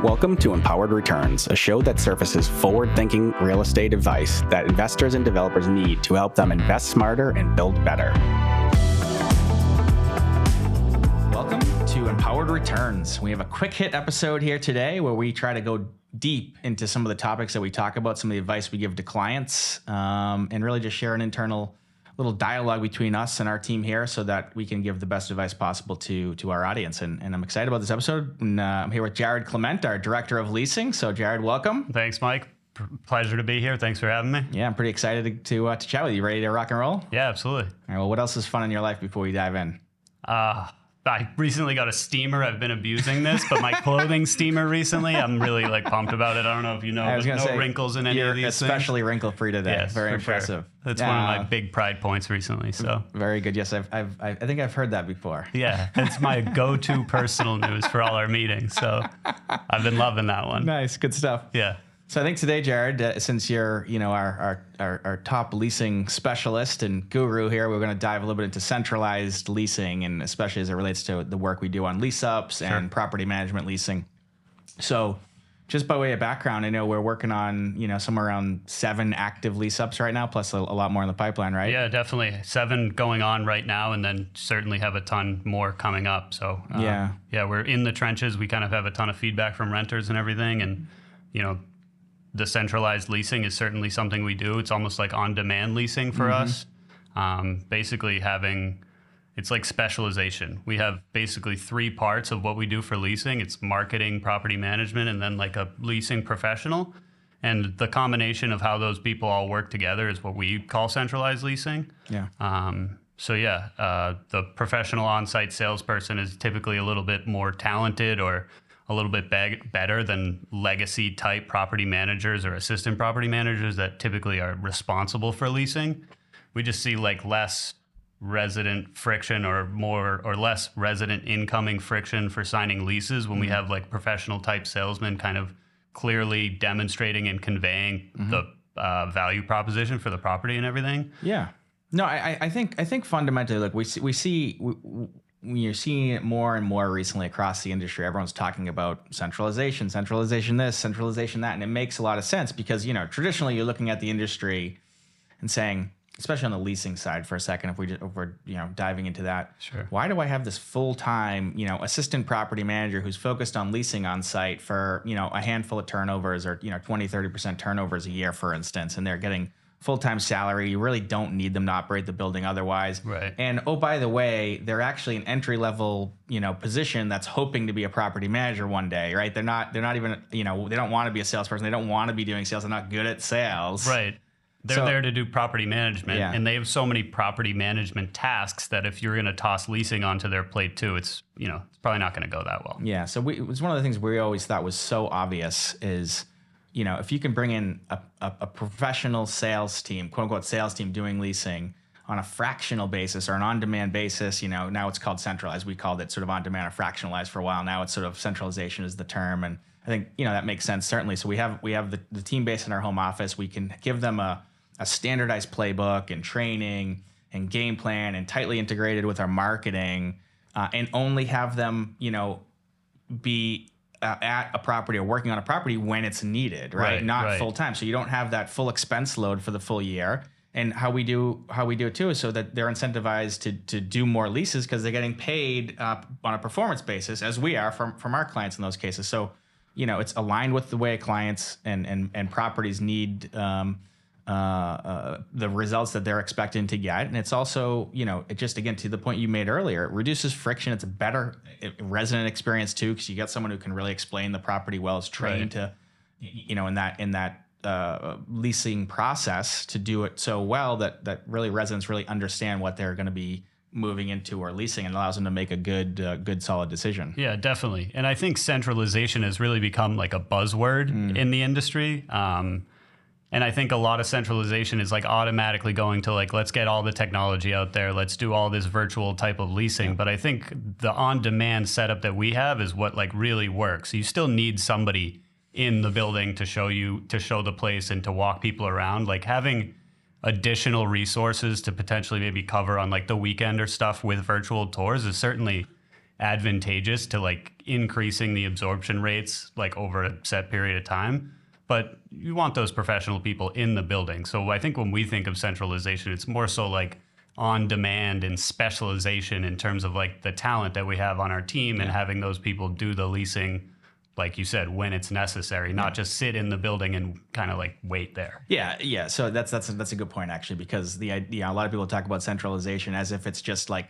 Welcome to Empowered Returns, a show that surfaces forward-thinking real estate advice that investors and developers need to help them invest smarter and build better. Welcome to Empowered Returns. We have a quick hit episode here today where we try to go deep into some of the topics that we talk about, some of the advice we give to clients, and really just share an internal little dialogue between us and our team here so that we can give the best advice possible to our audience. And I'm excited about this episode. And I'm here with Jared Clement, our Director of Leasing. So Jared, welcome. Thanks, Mike. Pleasure to be here. Thanks for having me. Yeah, I'm pretty excited to chat with you. Ready to rock and roll? Yeah, absolutely. All right, well, what else is fun in your life before we dive in? I recently got a steamer. I've been abusing this, but my clothing steamer recently, I'm really pumped about it. I don't know if you know, there's no wrinkles in any of these things. You're especially wrinkle-free today. Yes, very impressive. Sure. That's one of my big pride points recently. So very good. Yes, I think I've heard that before. Yeah, it's my go-to personal news for all our meetings. So I've been loving that one. Nice, good stuff. Yeah. So I think today, Jared, since you're our top leasing specialist and guru here, we're going to dive a little bit into centralized leasing, and especially as it relates to the work we do on lease-ups and property management leasing. So just by way of background, I know we're working on somewhere around 7 active lease-ups right now, plus a lot more in the pipeline, right? Yeah, definitely 7 going on right now, and then certainly have a ton more coming up. So yeah, we're in the trenches. We kind of have a ton of feedback from renters and everything, and the centralized leasing is certainly something we do. It's almost like on-demand leasing for us. Basically it's like specialization. We have basically 3 parts of what we do for leasing. It's marketing, property management, and then like a leasing professional. And the combination of how those people all work together is what we call centralized leasing. Yeah. The professional on-site salesperson is typically a little bit more talented or a little bit better than legacy type property managers or assistant property managers that typically are responsible for leasing. We just see like less resident friction or more or less resident incoming friction for signing leases when we have like professional type salesmen kind of clearly demonstrating and conveying the value proposition for the property and everything. Yeah. No, I think fundamentally, look, you're seeing it more and more recently across the industry. Everyone's talking about centralization this, centralization that, and it makes a lot of sense because, traditionally you're looking at the industry and saying, especially on the leasing side for a second, if we're diving into that, why do I have this full-time, assistant property manager who's focused on leasing on site for, a handful of turnovers or, 20, 30% turnovers a year, for instance, and they're getting full-time salary. You really don't need them to operate the building otherwise. Right. And oh, by the way, they're actually an entry-level, position that's hoping to be a property manager one day, right? They're not even, they don't want to be a salesperson. They don't want to be doing sales. They're not good at sales. Right. They're there to do property management, and they have so many property management tasks that if you're going to toss leasing onto their plate too, it's probably not going to go that well. Yeah. So it was one of the things we always thought was so obvious is, if you can bring in a professional sales team, quote unquote sales team doing leasing on a fractional basis or an on-demand basis, now it's called centralized. We called it sort of on-demand or fractionalized for a while. Now it's sort of centralization is the term. And I think, that makes sense, certainly. So we have the team based in our home office. We can give them a standardized playbook and training and game plan and tightly integrated with our marketing and only have them, be at a property or working on a property when it's needed, right? Not full time. So you don't have that full expense load for the full year. And how we do it too is so that they're incentivized to do more leases because they're getting paid on a performance basis, as we are from our clients in those cases. So, it's aligned with the way clients and properties need the results that they're expecting to get. And it's also, it just, again, to the point you made earlier, it reduces friction. It's a better resident experience too, because you get someone who can really explain the property well, is trained to, in that leasing process to do it so well that really residents really understand what they're going to be moving into or leasing, and allows them to make a good solid decision. Yeah, definitely. And I think centralization has really become like a buzzword in the industry. And I think a lot of centralization is like automatically going to like, let's get all the technology out there. Let's do all this virtual type of leasing. Yeah. But I think the on-demand setup that we have is what like really works. You still need somebody in the building to show the place and to walk people around. Like having additional resources to potentially maybe cover on like the weekend or stuff with virtual tours is certainly advantageous to like increasing the absorption rates like over a set period of time. But you want those professional people in the building. So I think when we think of centralization, it's more so like on demand and specialization in terms of like the talent that we have on our team and having those people do the leasing, like you said, when it's necessary, not just sit in the building and kind of like wait there. Yeah. So that's a good point actually, because the idea, a lot of people talk about centralization as if it's just like,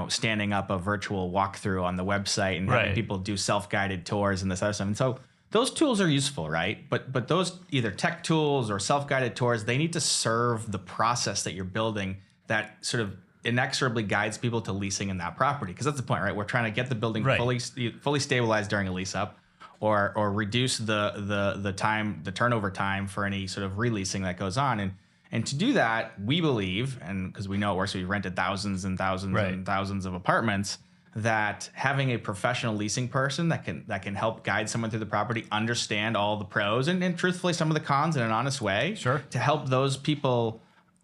standing up a virtual walkthrough on the website and having people do self-guided tours and this other stuff. And so those tools are useful, right? But those either tech tools or self-guided tours, they need to serve the process that you're building that sort of inexorably guides people to leasing in that property. Because that's the point, right? We're trying to get the building fully stabilized during a lease up, or reduce the turnover time for any sort of releasing that goes on. And to do that, we believe, and because we know it works, we've rented thousands and thousands and thousands of apartments, that having a professional leasing person that can help guide someone through the property, understand all the pros and truthfully some of the cons in an honest way, to help those people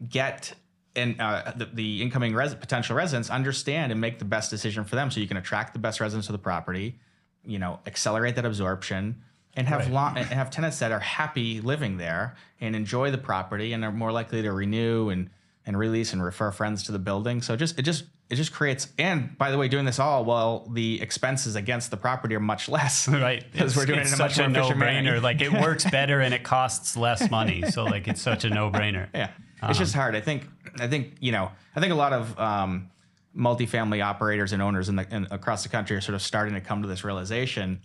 get the incoming potential residents understand and make the best decision for them, so you can attract the best residents to the property, accelerate that absorption, and have tenants that are happy living there and enjoy the property and are more likely to renew and release and refer friends to the building. So it just creates, and by the way, doing this all while the expenses against the property are much less. Right. Because we're doing it in a much more efficient manner. Like it works better and it costs less money. So like it's such a no-brainer. Yeah. It's just hard. I think a lot of multifamily operators and owners across the country are sort of starting to come to this realization.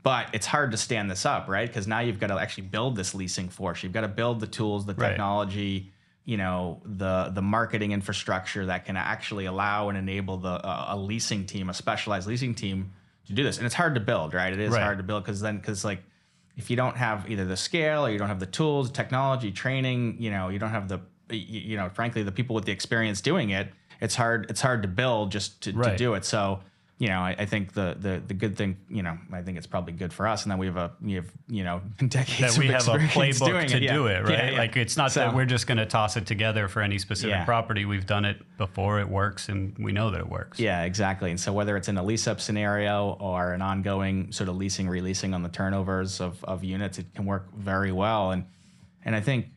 But it's hard to stand this up, right? Because now you've got to actually build this leasing force. You've got to build the tools, the technology, the marketing infrastructure that can actually allow and enable a leasing team, a specialized leasing team, to do this. And it's hard to build, right? It is hard to build because like if you don't have either the scale or you don't have the tools, technology, training, you don't have frankly, the people with the experience doing it, it's hard to build just to do it. So, I think the good thing, I think it's probably good for us. And then we have decades that we of have a playbook to it. do it, right? Yeah. Like it's not that we're just going to toss it together for any specific property. We've done it before, it works, and we know that it works. Yeah, exactly. And so whether it's in a lease-up scenario or an ongoing sort of leasing, releasing on the turnovers of units, it can work very well. And I think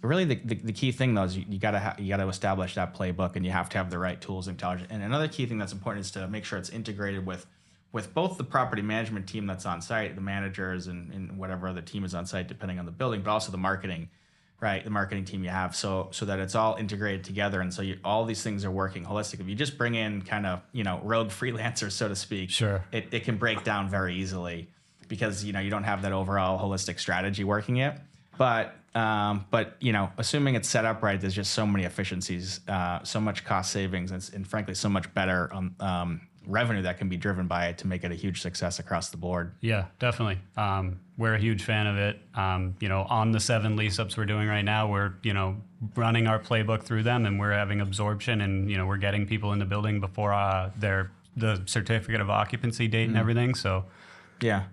really the key thing though is you gotta establish that playbook, and you have to have the right tools and intelligence. And another key thing that's important is to make sure it's integrated with both the property management team that's on site, the managers and whatever other team is on site depending on the building, but also the marketing, right? The marketing team you have, so that it's all integrated together, and so all these things are working holistically. If you just bring in kind of rogue freelancers, so to speak, it can break down very easily because you don't have that overall holistic strategy working it. But assuming it's set up right, there's just so many efficiencies, so much cost savings, and frankly, so much better revenue that can be driven by it to make it a huge success across the board. Yeah, definitely. We're a huge fan of it. On the 7 lease-ups we're doing right now, we're, running our playbook through them, and we're having absorption, and, we're getting people in the building before the certificate of occupancy date and everything. So, yeah.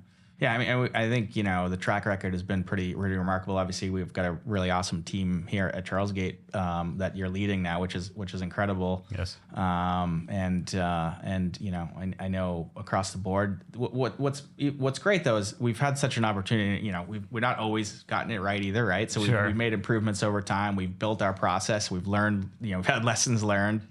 Yeah, I mean, I think, the track record has been pretty remarkable. Obviously, we've got a really awesome team here at CHARLESGATE that you're leading now, which is incredible. Yes. And I know across the board, what's great though is we've had such an opportunity. We've not always gotten it right either, right? So we've made improvements over time. We've built our process. We've learned, we've had lessons learned,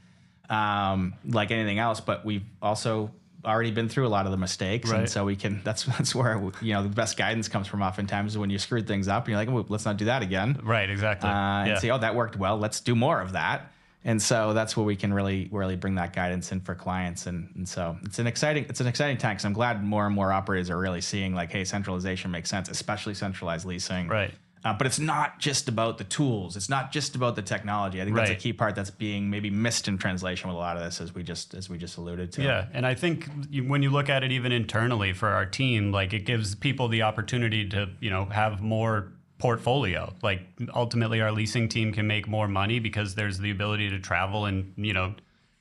like anything else. But we've also already been through a lot of the mistakes, and so we can. That's where the best guidance comes from. Oftentimes, is when you screwed things up, and you're like, well, let's not do that again. Right, exactly. And say, oh, that worked well. Let's do more of that. And so that's where we can really bring that guidance in for clients. And so it's an exciting time, because I'm glad more and more operators are really seeing like, hey, centralization makes sense, especially centralized leasing. Right. But it's not just about the tools. It's not just about the technology. I think that's a key part that's being maybe missed in translation with a lot of this, as we just alluded to. Yeah, and I think when you look at it even internally for our team, like it gives people the opportunity to have more portfolio. Like ultimately, our leasing team can make more money because there's the ability to travel and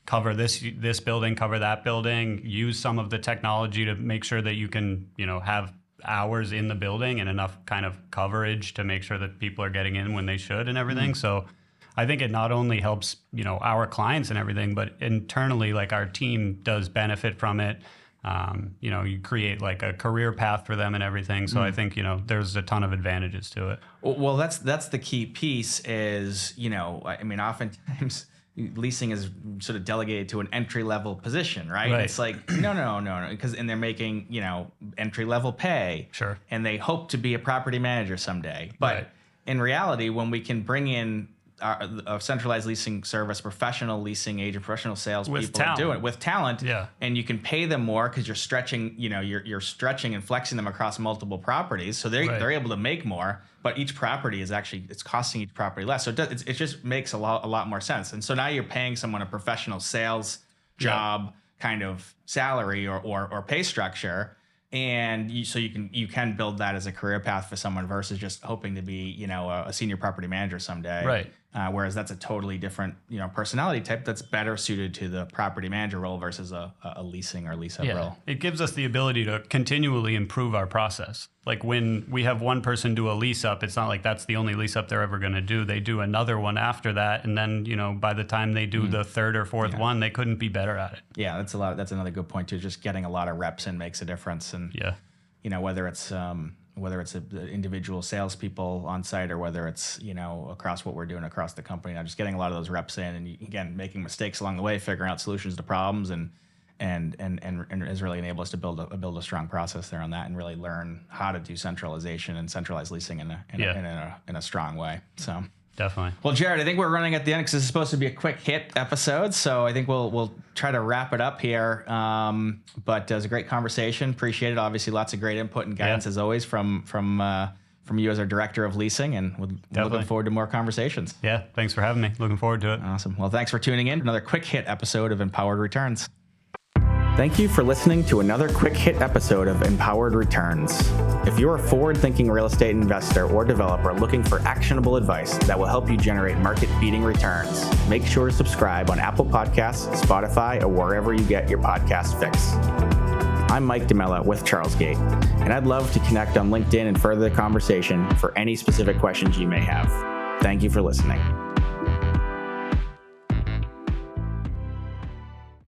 cover this building, cover that building, use some of the technology to make sure that you can have hours in the building and enough kind of coverage to make sure that people are getting in when they should and everything. So I think it not only helps, our clients and everything, but internally, like our team does benefit from it. You create like a career path for them and everything. So I think, there's a ton of advantages to it. Well, that's the key piece is, oftentimes leasing is sort of delegated to an entry level position, right? It's like, no. Because, and they're making, entry level pay. Sure. And they hope to be a property manager someday. But in reality, when we can bring in a centralized leasing service, professional leasing agent, professional sales people do it with talent, and you can pay them more because you're stretching, you're stretching and flexing them across multiple properties, so they're able to make more. But each property is actually it's costing each property less, so it just makes a lot more sense. And so now you're paying someone a professional sales job kind of salary or pay structure. And you can build that as a career path for someone versus just hoping to be, a senior property manager someday. Right. Whereas that's a totally different, personality type that's better suited to the property manager role versus a leasing or lease-up role. It gives us the ability to continually improve our process. Like when we have one person do a lease-up, it's not like that's the only lease-up they're ever going to do. They do another one after that. And then, by the time they do the third or fourth one, they couldn't be better at it. Yeah, that's another good point too. Just getting a lot of reps in makes a difference. And, whether it's individual salespeople on site or whether it's, across what we're doing across the company, just getting a lot of those reps in and again, making mistakes along the way, figuring out solutions to problems and has really enabled us to build a strong process there on that and really learn how to do centralization and centralized leasing in a strong way. So definitely. Well, Jared, I think we're running at the end because this is supposed to be a quick hit episode, so I think we'll try to wrap it up here. But it was a great conversation. Appreciate it. Obviously, lots of great input and guidance as always from you as our director of leasing, and we're looking forward to more conversations. Yeah, thanks for having me. Looking forward to it. Awesome. Well, thanks for tuning in. Another quick hit episode of Empowered Returns. Thank you for listening to another quick hit episode of Empowered Returns. If you're a forward-thinking real estate investor or developer looking for actionable advice that will help you generate market-beating returns, make sure to subscribe on Apple Podcasts, Spotify, or wherever you get your podcast fix. I'm Mike DeMella with CHARLESGATE, and I'd love to connect on LinkedIn and further the conversation for any specific questions you may have. Thank you for listening.